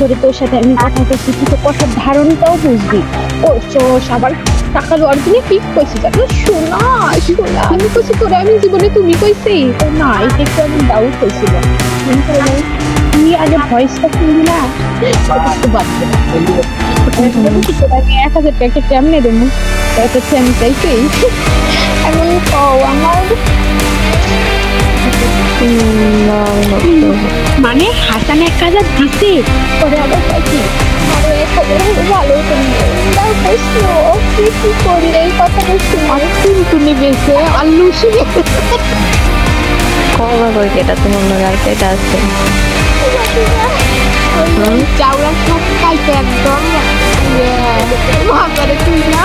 ধরে তোর সাথে আমি কথা কইছি, তুই তো কথার ধারণটাও বুঝবি। ও চোষ আবার টাকা দেওয়ার জন্য কি কইছি জানো? শোনা শোনা, আমি কইছি তোরে আমি জীবনে তুমি কইছি তো না, এটা একটু আমি ডাউট হয়েছিল। কিন্তু তুই আগে ভয়েসটা শুনবি না, একটু বাদ দে। আমি 1,000 টাকা কেমনে দেবো? এটা আমি চাইছি এমন কও আমার মানে হাসান 1,000 দিছে পরে আবার পাইছি ভালো কি করলে এই কথাটা শুনে টুনটুনি বেছে আল্লু কবে কই কেটা তোমার লগে আর কেটা আছে চাউরা সব খাইতে একদম ভাবরে তুই না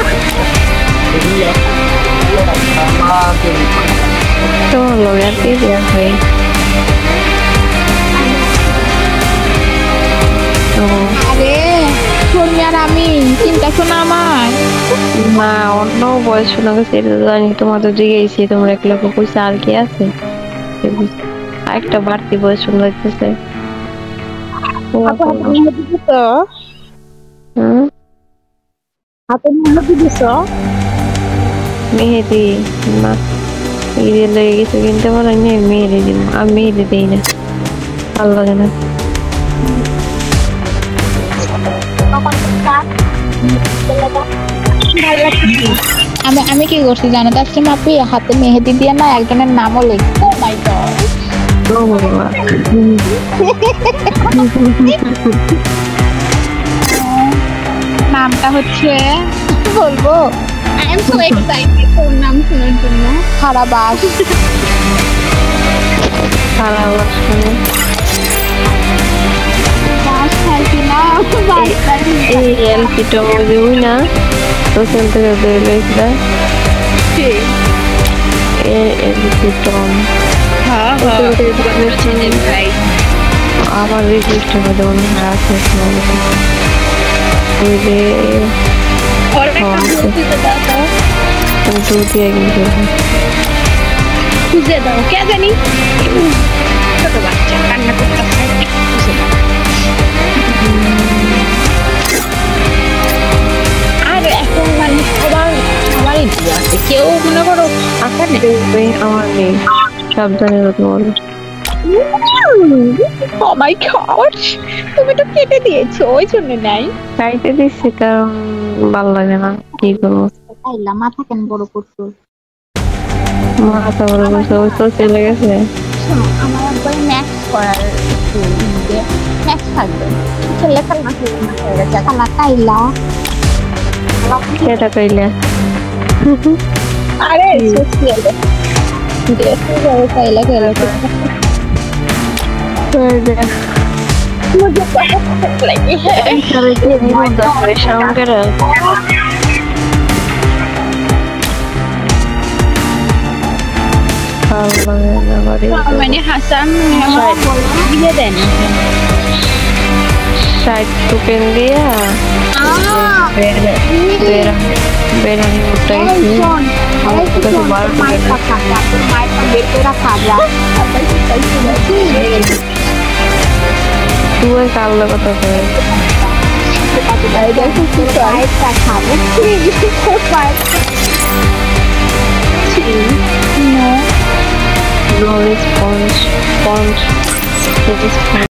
তোমার লগে আর কি দিয়া হয় আরে তুমি আর আমি চিন্তা শোনা আমার না অন্য বয়স শোনা গেছে এটা জানি তোমার তো জিগেছি তোমার 1 লক্ষ পয়সা আর কি আছে একটা বাড়তি বয়স শোনা যাইতেছে মেহেদি না ঈদের লেগে কিছু কিনতে পারি না মেহেদি দিব আমি মেহেদি দিই না ভালো লাগে না আমি কি করছি জানো তার মাপি হাতে মেহেদি দিয়ে না একজনের নামও লিখবো মাই গড নামটা হচ্ছে বলবো আই এম সো এক্সাইটেড তোর নাম শোনার জন্য খারাবাস খারাবাস বাস খাইছি না এই এলপিটা মধ্যে ওই না তো চলতে চলতে রয়েছে এলপিটন আমার রেজিস্টার মধ্যে মনে হয় আছে খুঁজে দাও কে জানি ছোট বাচ্চা কান্না করতে আর এখন মানে সবারই আছে কেউ মনে করো আঁকা নেই আমার নেই সাবধানে কথা বলো Oh my God! তুমি তো কেটে দিয়েছো ওই জন্য নাই কাইতে দিচ্ছি কারণ ভালো লাগে না কি করবো আইলা মাথা কেন বড় করছো মাথা বড় করছো ওই তো চলে গেছে আমার একবার ম্যাথস করার ম্যাথস থাকবে লেখার মাথা হয়ে গেছে খালা কাইলা কেটা কাইলা আরে সোশিয়াল দেখো যাও কাইলা কাইলা मुझे बहुत लगी है सारे के नहीं दस शाम कर मैंने हसन दिए देने शायद तो पेन दिया बेरा नहीं उठा ही तो बार माइक का खाया तो माइक का बेरा खा जा तू एक काल लगा तो है देखो तू माइक का खा ले no response